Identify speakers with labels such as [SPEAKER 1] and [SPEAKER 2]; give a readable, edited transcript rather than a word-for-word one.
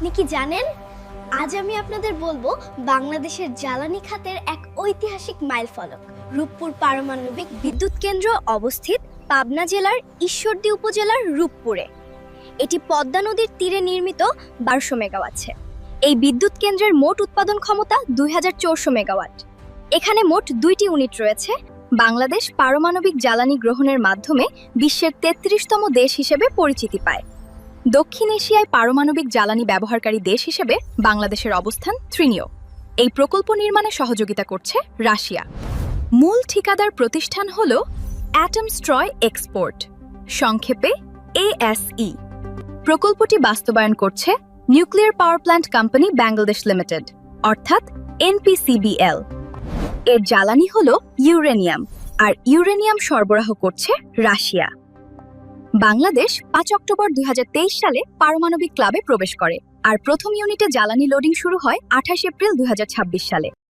[SPEAKER 1] আপনি কি জানেন, আজ আমি আপনাদের বলবো বাংলাদেশের জ্বালানি খাতের এক ঐতিহাসিক মাইলফলক। রূপপুর পারমাণবিক বিদ্যুৎ কেন্দ্র অবস্থিত পাবনা জেলার ঈশ্বরদী উপজেলার রূপপুরে। এটি পদ্মা নদীর তীরে নির্মিত 1200 মেগাওয়াট। এই বিদ্যুৎ কেন্দ্রের মোট উৎপাদন ক্ষমতা 2400 মেগাওয়াট। এখানে মোট 2টি ইউনিট রয়েছে। বাংলাদেশ পারমাণবিক জ্বালানি গ্রহণের মাধ্যমে বিশ্বের 33তম দেশ হিসেবে পরিচিতি পায়। দক্ষিণ এশিয়ায় পারমাণবিক জ্বালানি ব্যবহারকারী দেশ হিসেবে বাংলাদেশের অবস্থান তৃতীয়। এই প্রকল্প নির্মাণে সহযোগিতা করছে রাশিয়া। মূল ঠিকাদার প্রতিষ্ঠান হল অ্যাটম স্ট্রয় এক্সপোর্ট, সংক্ষেপে ASE। প্রকল্পটি বাস্তবায়ন করছে nuclear power plant company Bangladesh limited, অর্থাৎ NPCBL। এর জ্বালানি হল ইউরেনিয়াম, আর ইউরেনিয়াম সরবরাহ করছে রাশিয়া। বাংলাদেশ 5 অক্টোবর 2023 সালে পারমাণবিক ক্লাবে প্রবেশ করে, আর প্রথম ইউনিটে জ্বালানি লোডিং শুরু হয় 28 এপ্রিল 2026 সালে।